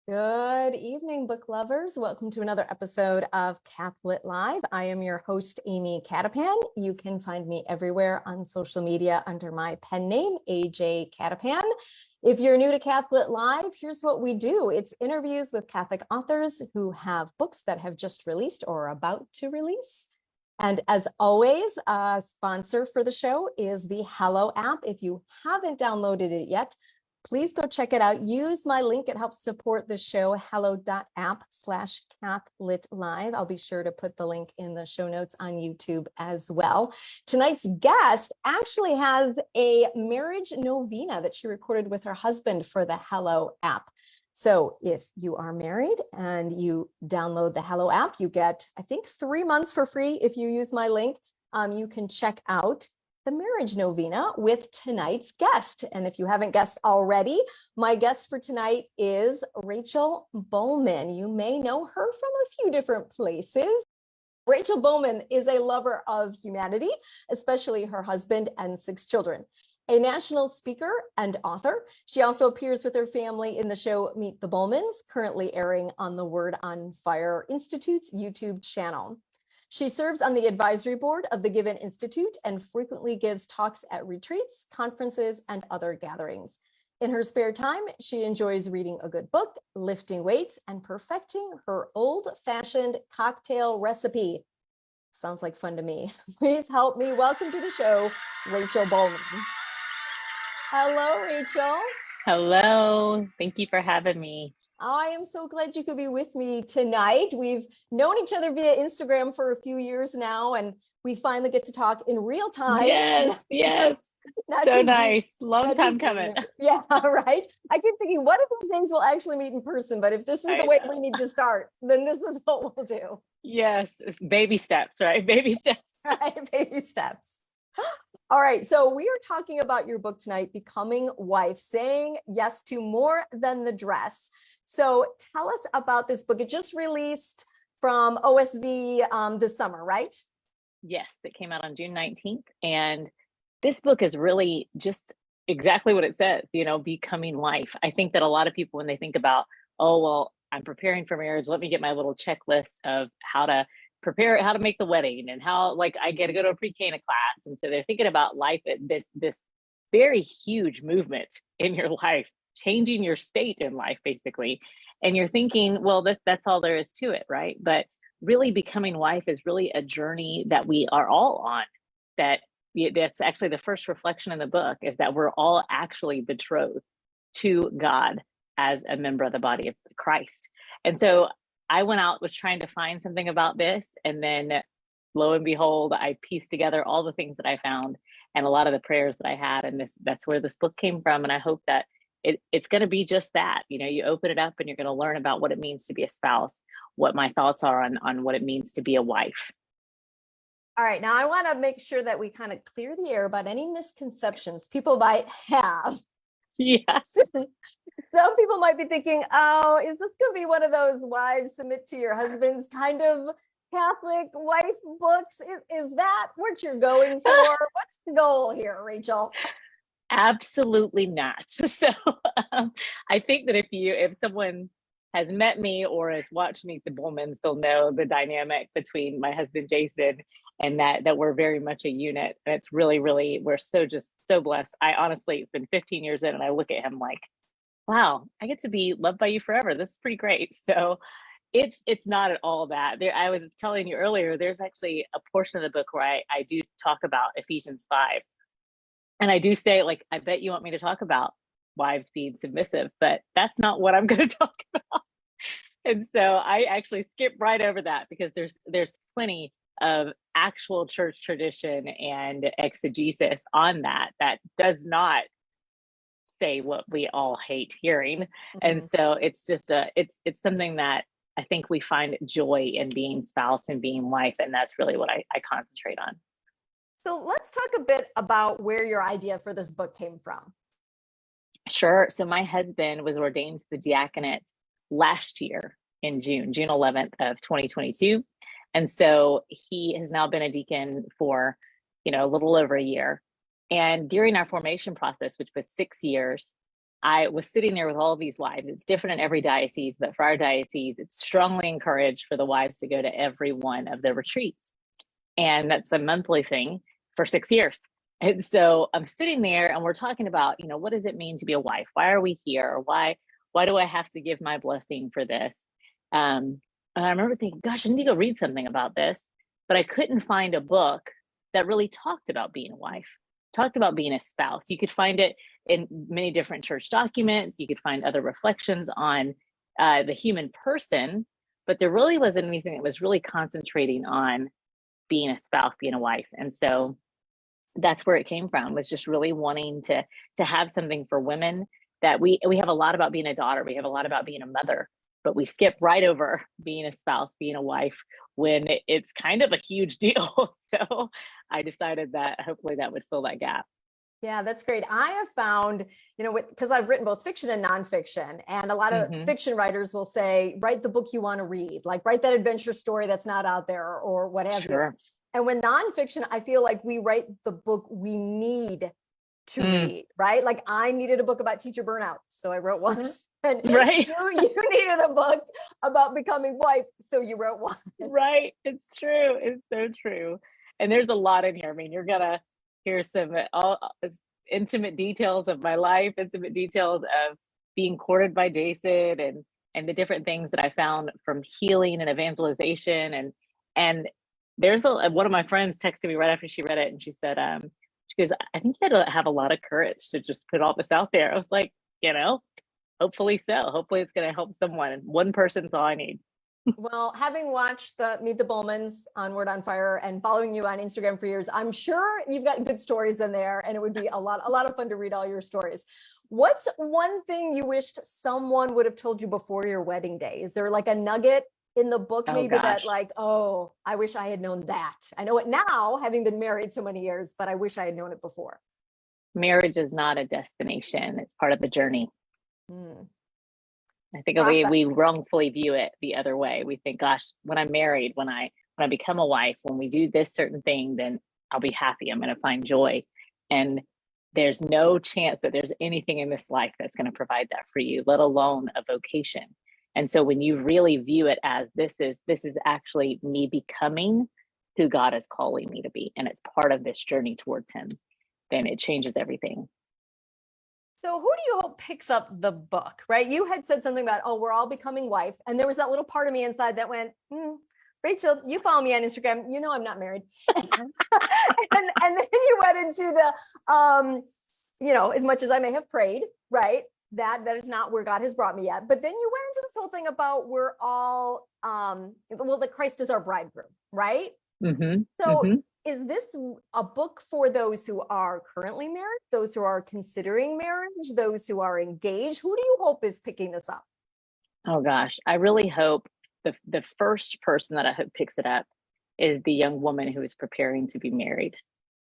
Good evening, book lovers. Welcome to another episode of Cath-Lit Live. I am your host, Amy Cattapan. You can find me everywhere on social media under my pen name, AJ Cattapan. If you're new to Cath-Lit Live, here's what we do. It's interviews with Catholic authors who have books that have just released or are about to release. And as always, a sponsor for the show is the Hello app. If you haven't downloaded it yet, please go check it out. Use my link. It helps support the show, hello.app/cathlitlive. I'll be sure to put the link in the show notes on YouTube as well. Tonight's guest actually has a marriage novena that she recorded with her husband for the Hello app. So if you are married and you download the Hello app, you get, I think, 3 months for free if you use my link. You can check out the marriage novena with tonight's guest. And if you haven't guessed already, my guest for tonight is Rachel Bulman. You may know her from a few different places. Rachel Bulman is a lover of humanity, especially her husband and 6 children. A national speaker and author, she also appears with her family in the show Meet the Bulmans, currently airing on the Word on Fire Institute's YouTube channel. She serves on the advisory board of the Given Institute and frequently gives talks at retreats, conferences, and other gatherings. In her spare time, she enjoys reading a good book, lifting weights, and perfecting her old-fashioned cocktail recipe. Sounds like fun to me. Please help me welcome to the show, Rachel Bulman. Hello, Rachel. Hello. Thank you for having me. I am so glad you could be with me tonight. We've known each other via Instagram for a few years now, and we finally get to talk in real time. Yes. So nice. Long time coming. Yeah, right. I keep thinking, what if these days we'll actually meet in person? But if this is the way we need to start, then this is what we'll do. Yes. Baby steps, right? Baby steps. Right. Baby steps. All right, so we are talking about your book tonight, Becoming Wife, Saying Yes to More Than the Dress. So tell us about this book. It just released from OSV this summer, right? Yes, it came out on June 19th. And this book is really just exactly what it says, becoming wife. I think that a lot of people, when they think about, oh, well, I'm preparing for marriage, let me get my little checklist of how to prepare, how to make the wedding, and how, like, I get to go to a pre-Cana class. And so they're thinking about life at this very huge movement in your life, changing your state in life, basically. And you're thinking, well, that's all there is to it, right? But really, becoming wife is really a journey that we are all on. That's actually the first reflection in the book, is that we're all actually betrothed to God as a member of the body of Christ. And so I went out, was trying to find something about this, and then lo and behold, I pieced together all the things that I found and a lot of the prayers that I had, and that's where this book came from. And I hope that it's going to be just that. You open it up and you're going to learn about what it means to be a spouse, what my thoughts are on what it means to be a wife. All right, now I want to make sure that we kind of clear the air about any misconceptions people might have. Yes. Some people might be thinking, oh, is this going to be one of those wives submit to your husband's kind of Catholic wife books? Is that what you're going for? What's the goal here, Rachel? Absolutely not. So I think that if someone has met me or has watched Meet the Bulmans, they'll know the dynamic between my husband, Jason, and that we're very much a unit. And it's really, really, we're so blessed. I honestly, it's been 15 years in, and I look at him like, wow, I get to be loved by you forever. This is pretty great. So it's not at all that. I was telling you earlier, there's actually a portion of the book where I do talk about Ephesians 5. And I do say, like, I bet you want me to talk about wives being submissive, but that's not what I'm going to talk about. And so I actually skip right over that, because there's plenty of actual church tradition and exegesis on that does not say what we all hate hearing. Mm-hmm. And so it's just it's something that I think we find joy in being spouse and being wife, and that's really what I concentrate on. So let's talk a bit about where your idea for this book came from. Sure. So my husband was ordained to the diaconate last year in June 11th of 2022. And so he has now been a deacon for, a little over a year. And during our formation process, which was 6 years, I was sitting there with all of these wives. It's different in every diocese, but for our diocese, it's strongly encouraged for the wives to go to every one of the retreats. And that's a monthly thing for 6 years. And so I'm sitting there and we're talking about, what does it mean to be a wife? Why are we here? Why do I have to give my blessing for this? And I remember thinking, gosh, I need to go read something about this, but I couldn't find a book that really talked about being a wife, talked about being a spouse. You could find it in many different church documents. You could find other reflections on the human person, but there really wasn't anything that was really concentrating on being a spouse, being a wife. And so that's where it came from, was just really wanting to have something for women that we have a lot about being a daughter. We have a lot about being a mother, but we skip right over being a spouse, being a wife, when it's kind of a huge deal. So I decided that hopefully that would fill that gap. Yeah, that's great. I have found, because I've written both fiction and nonfiction, and a lot of fiction writers will say, write the book you want to read, like write that adventure story that's not out there or what have you. And when nonfiction, I feel like we write the book we need to read, right? Like I needed a book about teacher burnout, so I wrote one. And right. you needed a book about becoming wife, so you wrote one. Right. It's true. It's so true. And there's a lot in here. I mean, you're going to hear some intimate details of my life, intimate details of being courted by Jason, and the different things that I found from healing and evangelization. And there's one of my friends texted me right after she read it, and she said, she goes, I think you had to have a lot of courage to just put all this out there. I was like, hopefully so. Hopefully it's going to help someone. One person's all I need. Well, having watched Meet the Bulmans on Word on Fire and following you on Instagram for years, I'm sure you've got good stories in there, and it would be a lot of fun to read all your stories. What's one thing you wished someone would have told you before your wedding day? Is there like a nugget in the book maybe that like, oh, I wish I had known that? I know it now, having been married so many years, but I wish I had known it before. Marriage is not a destination. It's part of the journey. I think we wrongfully view it the other way. We think, gosh, when I'm married, when I become a wife, when we do this certain thing, then I'll be happy. I'm going to find joy. And there's no chance that there's anything in this life that's going to provide that for you, let alone a vocation. And so when you really view it as this is actually me becoming who God is calling me to be, and it's part of this journey towards him, then it changes everything. So who do you hope picks up the book, right? You had said something about, oh, we're all becoming wife. And there was that little part of me inside that went, Rachel, you follow me on Instagram. You know I'm not married. and then you went into the, as much as I may have prayed, right? That is not where God has brought me yet. But then you went into this whole thing about we're all, that Christ is our bridegroom, right? So is this a book for those who are currently married, those who are considering marriage, those who are engaged? Who do you hope is picking this up? Oh gosh, I really hope the first person that I hope picks it up is the young woman who is preparing to be married.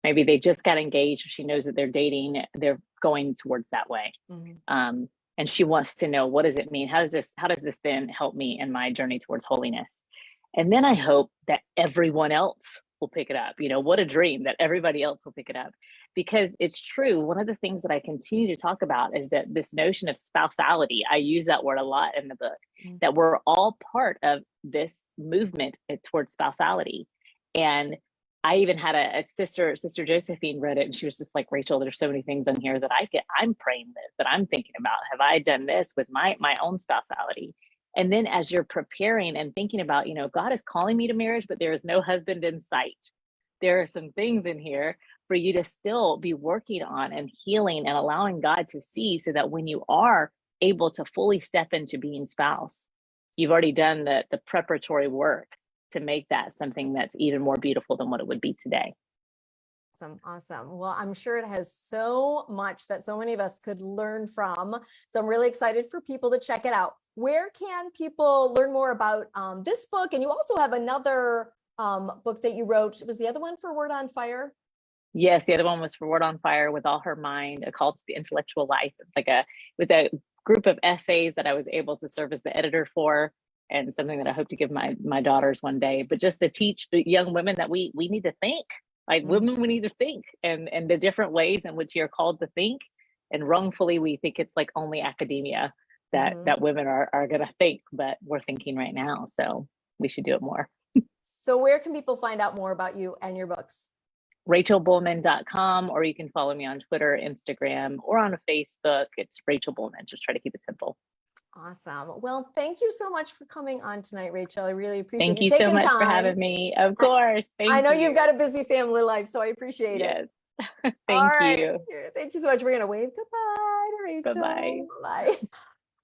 Maybe they just got engaged. She knows that they're dating. They're going towards that way. And she wants to know, what does it mean? How does this then help me in my journey towards holiness? And then I hope that everyone else will pick it up. What a dream that everybody else will pick it up, because it's true. One of the things that I continue to talk about is that this notion of spousality, I use that word a lot in the book, that we're all part of this movement towards spousality. And I even had a sister Josephine read it, and she was just like, Rachel, there's so many things on here that I'm praying with, that I'm thinking about. Have I done this with my own spousality? And then as you're preparing and thinking about, God is calling me to marriage, but there is no husband in sight. There are some things in here for you to still be working on and healing and allowing God to see, so that when you are able to fully step into being spouse, you've already done the preparatory work to make that something that's even more beautiful than what it would be today. Awesome. Well, I'm sure it has so much that so many of us could learn from. So I'm really excited for people to check it out. Where can people learn more about this book? And you also have another book that you wrote. Was the other one for Word on Fire? Yes, the other one was for Word on Fire, With All Her Mind, A Call to the Intellectual Life. It was a group of essays that I was able to serve as the editor for, and something that I hope to give my daughters one day. But just to teach the young women that we need to think. Like women, we need to think, and the different ways in which you're called to think And wrongfully, we think it's like only academia that women are going to think, but we're thinking right now. So we should do it more. So where can people find out more about you and your books? RachelBulman.com, or you can follow me on Twitter, Instagram, or on Facebook. It's Rachel Bulman. Just try to keep it simple. Awesome. Well, thank you so much for coming on tonight, Rachel. I really appreciate Thank you you taking so much time. for having me. Of course. I know you've got a busy family life, so I appreciate it. Thank you. Thank you so much. We're going to wave goodbye to Rachel. Bye-bye. Bye.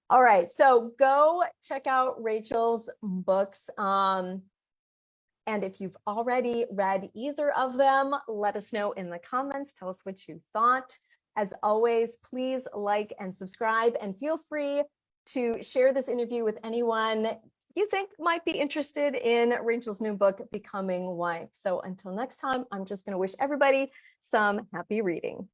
All right. So go check out Rachel's books. And if you've already read either of them, let us know in the comments. Tell us what you thought. As always, please like and subscribe, and feel free to share this interview with anyone you think might be interested in Rachel's new book, Becoming Wife. So until next time, I'm just going to wish everybody some happy reading.